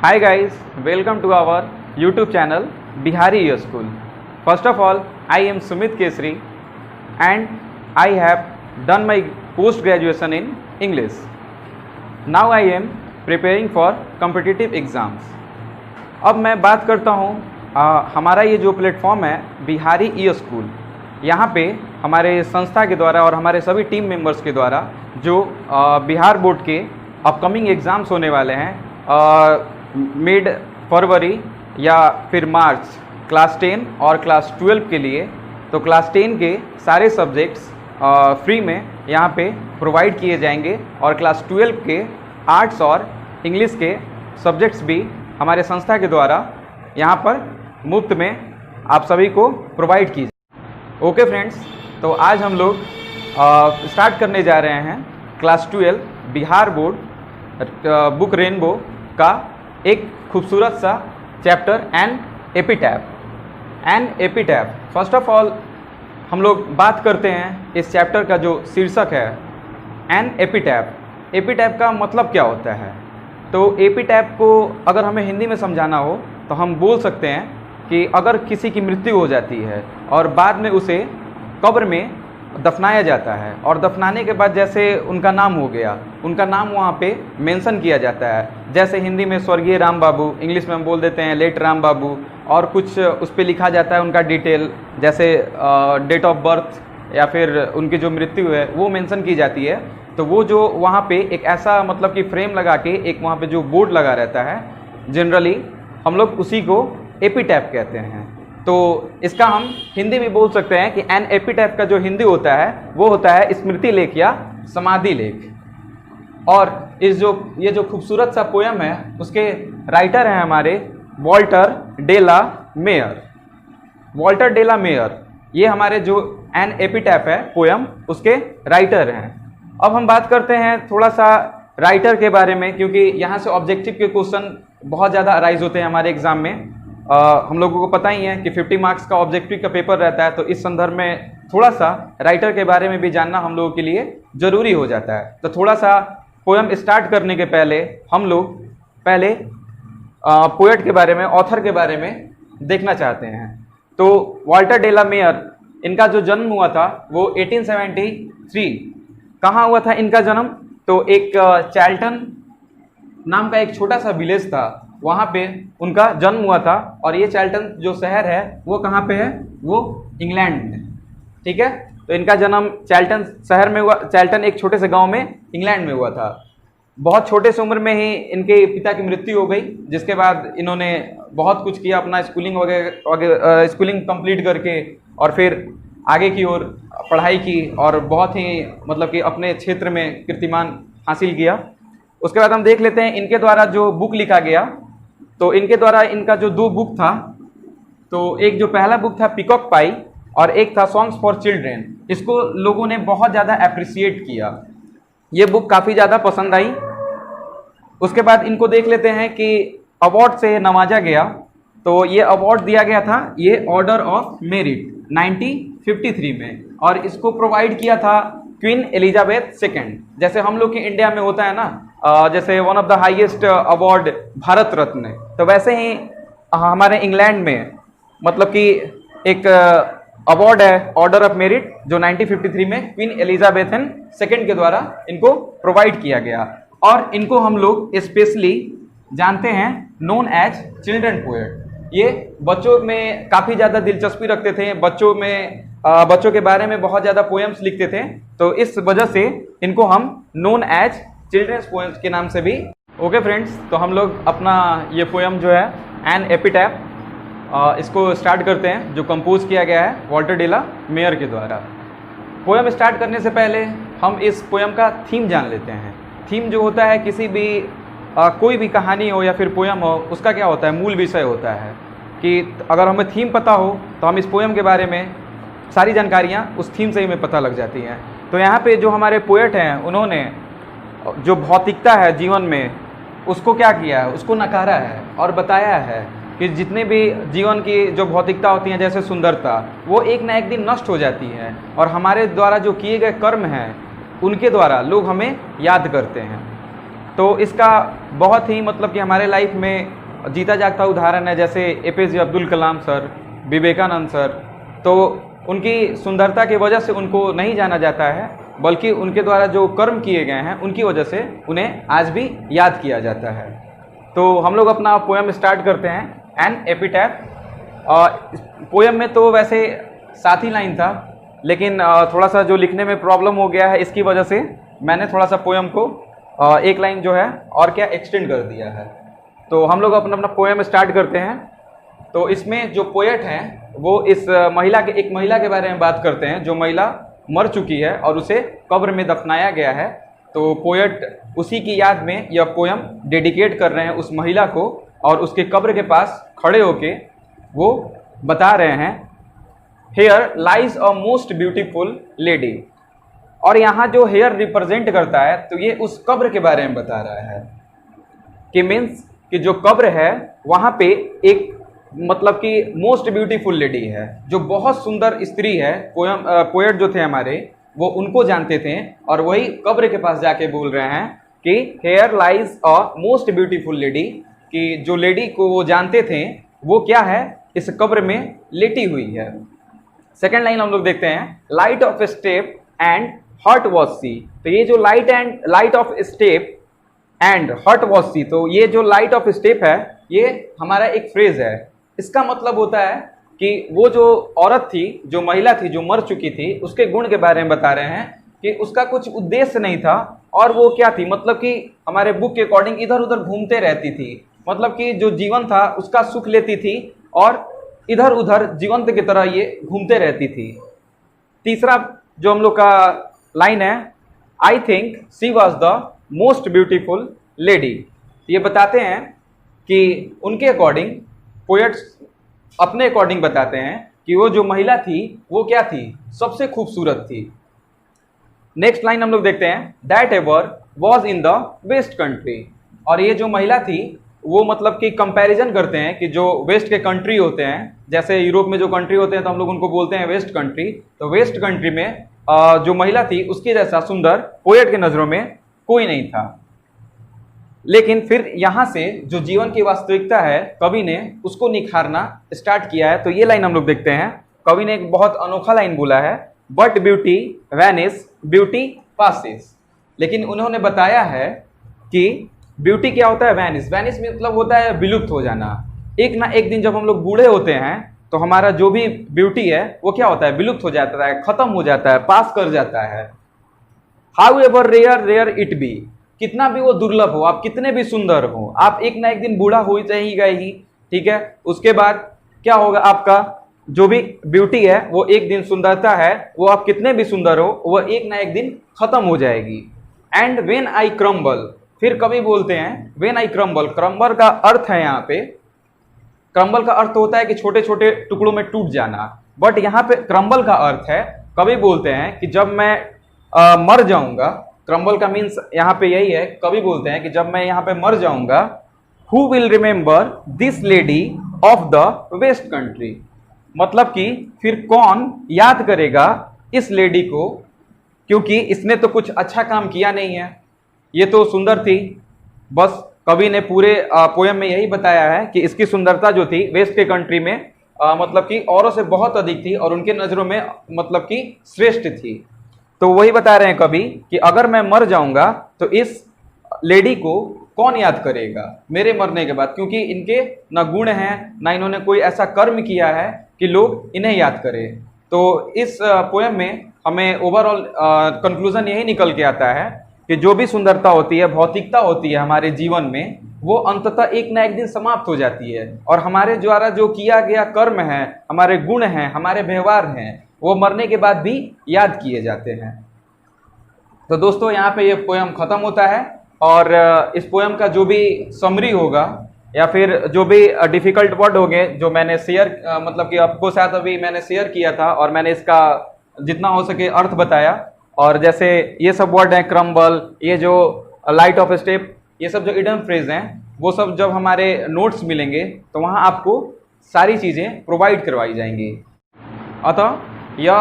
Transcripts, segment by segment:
Hi guys, welcome to our YouTube channel Bihari Year School. First of all, I am Sumit Kesri and I have done my post graduation in English. Now I am preparing for competitive exams. अब मैं बात करता हूँ हमारा ये जो platform है बिहारी ई school, यहाँ पे हमारे संस्था के द्वारा और हमारे सभी टीम मेंबर्स के द्वारा जो बिहार बोर्ड के अपकमिंग एग्ज़ाम्स होने वाले हैं मिड फरवरी या फिर मार्च क्लास 10 और क्लास 12 के लिए, तो क्लास 10 के सारे सब्जेक्ट्स फ्री में यहाँ पे प्रोवाइड किए जाएंगे और क्लास 12 के आर्ट्स और इंग्लिश के सब्जेक्ट्स भी हमारे संस्था के द्वारा यहाँ पर मुफ्त में आप सभी को प्रोवाइड किए जाए। ओके फ्रेंड्स, तो आज हम लोग स्टार्ट करने जा रहे हैं class 12 Bihar board book Rainbow का एक खूबसूरत सा chapter an epitaph. First of all हम लोग बात करते हैं इस चैप्टर का जो शीर्षक है एन एपिटैफ। एपिटैफ का मतलब क्या होता है? तो एपिटैफ को अगर हमें हिंदी में समझाना हो तो हम बोल सकते हैं कि अगर किसी की मृत्यु हो जाती है और बाद में उसे कब्र में दफनाया जाता है और दफनाने के बाद जैसे उनका नाम हो गया, उनका नाम वहाँ पे मेंशन किया जाता है। जैसे हिंदी में स्वर्गीय राम बाबू, इंग्लिश में हम बोल देते हैं लेट राम बाबू, और कुछ उस पर लिखा जाता है उनका डिटेल, जैसे डेट ऑफ बर्थ या फिर उनकी जो मृत्यु है वो मेंशन की जाती है। तो वो जो वहाँ पे एक ऐसा मतलब कि फ्रेम लगा के एक वहाँ पे जो बोर्ड लगा रहता है, जनरली हम लोग उसी को एपिटैफ कहते हैं। तो इसका हम हिंदी में बोल सकते हैं कि एन एपिटैफ का जो हिंदी होता है वो होता है स्मृति लेख या समाधि लेख। और ये जो खूबसूरत सा पोयम है उसके राइटर हैं हमारे वॉल्टर डेला मेयर। वॉल्टर डेला मेयर ये हमारे जो एन एपिटैफ है पोयम उसके राइटर हैं। अब हम बात करते हैं थोड़ा सा राइटर के बारे में, क्योंकि यहाँ से ऑब्जेक्टिव के क्वेश्चन बहुत ज़्यादा अराइज होते हैं हमारे एग्जाम में। हम लोगों को पता ही है कि 50 मार्क्स का ऑब्जेक्टिव का पेपर रहता है, तो इस संदर्भ में थोड़ा सा राइटर के बारे में भी जानना हम लोगों के लिए ज़रूरी हो जाता है। तो थोड़ा सा पोएम स्टार्ट करने के पहले हम लोग पहले पोएट के बारे में, ऑथर के बारे में देखना चाहते हैं। तो वॉल्टर डेला मेयर, इनका जो जन्म हुआ था वो 1873। कहाँ हुआ था इनका जन्म? तो एक चार्ल्टन नाम का एक छोटा सा विलेज था, वहाँ पे उनका जन्म हुआ था। और ये चार्ल्टन जो शहर है वो कहाँ पे है? वो इंग्लैंड में। ठीक है, तो इनका जन्म चार्ल्टन शहर में हुआ। चार्ल्टन एक छोटे से गांव में इंग्लैंड में हुआ था। बहुत छोटे से उम्र में ही इनके पिता की मृत्यु हो गई, जिसके बाद इन्होंने बहुत कुछ किया, अपना स्कूलिंग वगैरह स्कूलिंग कंप्लीट करके और फिर आगे की ओर पढ़ाई की और बहुत ही मतलब कि अपने क्षेत्र में कीर्तिमान हासिल किया। उसके बाद हम देख लेते हैं इनके द्वारा जो बुक लिखा गया। तो इनके द्वारा इनका जो 2 बुक था, तो एक जो पहला बुक था पीकॉक पाई और एक था सॉन्ग्स फॉर चिल्ड्रेन। इसको लोगों ने बहुत ज़्यादा अप्रिसिएट किया, ये बुक काफ़ी ज़्यादा पसंद आई। उसके बाद इनको देख लेते हैं कि अवार्ड से नवाजा गया। तो ये अवार्ड दिया गया था, ये ऑर्डर ऑफ मेरिट 1953 में, और इसको प्रोवाइड किया था क्वीन एलिजाबेथ सेकेंड। जैसे हम लोग के इंडिया में होता है ना, जैसे one of the highest award Bharat Ratna, तो वैसे ही हमारे इंग्लैंड में मतलब कि एक अवार्ड है ऑर्डर ऑफ मेरिट जो 1953 में क्वीन एलिजाबेथन सेकेंड के द्वारा इनको प्रोवाइड किया गया। और इनको हम लोग स्पेशली जानते हैं नोन एज चिल्ड्रन पोएट। ये बच्चों में काफ़ी ज़्यादा दिलचस्पी रखते थे, बच्चों के बारे में बहुत ज़्यादा पोएम्स लिखते थे, तो इस वजह से इनको हम नोन एज चिल्ड्रंस पोएम्स के नाम से भी। ओके फ्रेंड्स, तो हम लोग अपना ये पोएम जो है एन एपिटैफ इसको स्टार्ट करते हैं, जो कंपोज किया गया है वॉल्टर डेला मेयर के द्वारा। पोएम स्टार्ट करने से पहले हम इस पोएम का थीम जान लेते हैं। थीम जो होता है किसी भी कोई भी कहानी हो या फिर पोएम हो, उसका क्या होता है? मूल विषय होता है कि अगर हमें थीम पता हो तो हम इस पोएम के बारे में सारी जानकारियाँ उस थीम से ही हमें पता लग जाती हैं। तो यहाँ पे जो हमारे पोएट हैं उन्होंने जो भौतिकता है जीवन में उसको क्या किया है? उसको नकारा है और बताया है कि जितने भी जीवन की जो भौतिकता होती हैं, जैसे सुंदरता, वो एक ना एक दिन नष्ट हो जाती है और हमारे द्वारा जो किए गए कर्म हैं उनके द्वारा लोग हमें याद करते हैं। तो इसका बहुत ही मतलब कि हमारे लाइफ में जीता जागता उदाहरण है, जैसे APJ Abdul Kalam sir, Vivekananda sir. तो उनकी सुंदरता की वजह से उनको नहीं जाना जाता है, बल्कि उनके द्वारा जो कर्म किए गए हैं उनकी वजह से उन्हें आज भी याद किया जाता है। तो हम लोग अपना पोएम स्टार्ट करते हैं, एन एपिटैफ। पोएम में तो वैसे 7 ही लाइन था, लेकिन थोड़ा सा जो लिखने में प्रॉब्लम हो गया है, इसकी वजह से मैंने थोड़ा सा पोएम को 1 लाइन जो है और क्या एक्सटेंड कर दिया है। तो हम लोग अपना पोएम स्टार्ट करते हैं। तो इसमें जो पोएट हैं वो इस एक महिला के बारे में बात करते हैं, जो महिला मर चुकी है और उसे कब्र में दफनाया गया है। तो पोएट उसी की याद में यह पोएम डेडिकेट कर रहे हैं उस महिला को, और उसके कब्र के पास खड़े होके वो बता रहे हैं, here lies a most beautiful lady. और यहाँ जो हेयर रिप्रेजेंट करता है, तो ये उस कब्र के बारे में बता रहा है कि मीन्स कि जो कब्र है वहाँ पे एक मतलब कि मोस्ट ब्यूटीफुल लेडी है, जो बहुत सुंदर स्त्री है। पोएट जो थे हमारे वो उनको जानते थे, और वही कब्र के पास जाके बोल रहे हैं कि here lies a most beautiful lady, कि जो लेडी को वो जानते थे वो क्या है, इस कब्र में लेटी हुई है। सेकेंड लाइन हम लोग देखते हैं, light of step and heart was she. तो ये जो light of step and heart was she, तो ये जो लाइट ऑफ स्टेप है ये हमारा एक फ्रेज है। इसका मतलब होता है कि वो जो औरत थी, जो महिला थी, जो मर चुकी थी, उसके गुण के बारे में बता रहे हैं कि उसका कुछ उद्देश्य नहीं था, और वो क्या थी, मतलब कि हमारे बुक के अकॉर्डिंग इधर उधर घूमते रहती थी। मतलब कि जो जीवन था उसका सुख लेती थी और इधर उधर जीवंत की तरह ये घूमते रहती थी। तीसरा जो हम लोग का लाइन है, I think she was the most beautiful lady. ये बताते हैं कि उनके अकॉर्डिंग, पोएट्स अपने अकॉर्डिंग बताते हैं कि वो जो महिला थी वो क्या थी, सबसे खूबसूरत थी। नेक्स्ट लाइन हम लोग देखते हैं, that ever was in the west country. और ये जो महिला थी वो मतलब कि कंपैरिजन करते हैं कि जो वेस्ट के कंट्री होते हैं, जैसे यूरोप में जो कंट्री होते हैं तो हम लोग उनको बोलते हैं वेस्ट कंट्री। तो वेस्ट कंट्री में जो महिला थी उसके जैसा सुंदर पोएट की नज़रों में कोई नहीं था। लेकिन फिर यहाँ से जो जीवन की वास्तविकता है, कवि ने उसको निखारना स्टार्ट किया है। तो ये लाइन हम लोग देखते हैं, कवि ने एक बहुत अनोखा लाइन बोला है, but beauty Venice beauty passes. लेकिन उन्होंने बताया है कि ब्यूटी क्या होता है, वैनिस। वैनिस मतलब होता है विलुप्त हो जाना। एक ना एक दिन जब हम लोग बूढ़े होते हैं तो हमारा जो भी ब्यूटी है वो क्या होता है, विलुप्त हो जाता है, खत्म हो जाता है, पास कर जाता है। However rare it be, कितना भी वो दुर्लभ हो, आप कितने भी सुंदर हो, आप एक ना एक दिन बूढ़ा हो जाइएगा ही, ठीक है। उसके बाद क्या होगा, आपका जो भी ब्यूटी है वो एक दिन, सुंदरता है वो आप कितने भी सुंदर हो, वह एक ना एक दिन खत्म हो जाएगी। एंड वेन आई क्रम्बल, फिर कवि बोलते हैं वेन आई क्रम्बल। क्रम्बल का अर्थ है यहाँ पे, क्रम्बल का अर्थ होता है कि छोटे छोटे टुकड़ों में टूट जाना, बट यहाँ पे क्रम्बल का अर्थ है, कवि बोलते हैं कि जब मैं मर जाऊंगा। क्रम्बल का मीन्स यहाँ पे यही है, कवि बोलते हैं कि जब मैं यहाँ पे मर जाऊंगा, who will remember this lady of the west country. मतलब कि फिर कौन याद करेगा इस लेडी को, क्योंकि इसने तो कुछ अच्छा काम किया नहीं है, ये तो सुंदर थी। बस कवि ने पूरे पोएम में यही बताया है कि इसकी सुंदरता जो थी वेस्ट के कंट्री में मतलब कि औरों से बहुत अधिक थी, और उनके नज़रों में मतलब कि श्रेष्ठ थी। तो वही बता रहे हैं कवि कि अगर मैं मर जाऊंगा तो इस लेडी को कौन याद करेगा मेरे मरने के बाद, क्योंकि इनके न गुण हैं, ना इन्होंने कोई ऐसा कर्म किया है कि लोग इन्हें याद करें। तो इस पोएम में हमें ओवरऑल कंक्लूजन यही निकल के आता है कि जो भी सुंदरता होती है, भौतिकता होती है हमारे जीवन में, वो अंततः एक ना एक दिन समाप्त हो जाती है, और हमारे द्वारा जो किया गया कर्म है, हमारे गुण हैं, हमारे व्यवहार हैं, वो मरने के बाद भी याद किए जाते हैं। तो दोस्तों यहाँ पे ये पोएम ख़त्म होता है, और इस पोएम का जो भी समरी होगा या फिर जो भी डिफ़िकल्ट वर्ड होंगे जो मैंने शेयर मतलब कि आपको शायद अभी मैंने शेयर किया था, और मैंने इसका जितना हो सके अर्थ बताया। और जैसे ये सब वर्ड हैं, क्रम्बल, ये जो लाइट ऑफ स्टेप, ये सब जो इडम फ्रेज हैं, वो सब जब हमारे नोट्स मिलेंगे तो वहाँ आपको सारी चीज़ें प्रोवाइड करवाई जाएंगी। अतः यह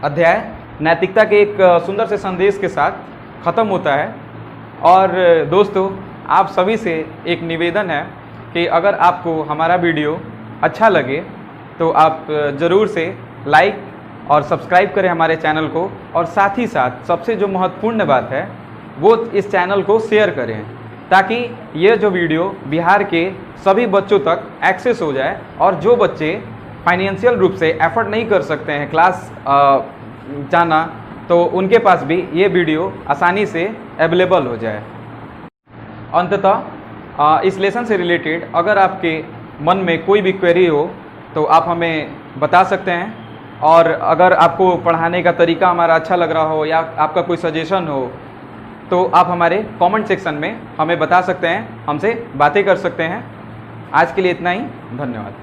अध्याय नैतिकता के एक सुंदर से संदेश के साथ ख़त्म होता है। और दोस्तों, आप सभी से एक निवेदन है कि अगर आपको हमारा वीडियो अच्छा लगे तो आप ज़रूर से लाइक और सब्सक्राइब करें हमारे चैनल को, और साथ ही साथ सबसे जो महत्वपूर्ण बात है वो इस चैनल को शेयर करें, ताकि ये जो वीडियो बिहार के सभी बच्चों तक एक्सेस हो जाए, और जो बच्चे फाइनेंशियल रूप से एफर्ट नहीं कर सकते हैं क्लास जाना, तो उनके पास भी ये वीडियो आसानी से अवेलेबल हो जाए। अंततः इस लेसन से रिलेटेड अगर आपके मन में कोई भी क्वेरी हो तो आप हमें बता सकते हैं, और अगर आपको पढ़ाने का तरीका हमारा अच्छा लग रहा हो या आपका कोई सजेशन हो तो आप हमारे कमेंट सेक्शन में हमें बता सकते हैं, हमसे बातें कर सकते हैं। आज के लिए इतना ही, धन्यवाद।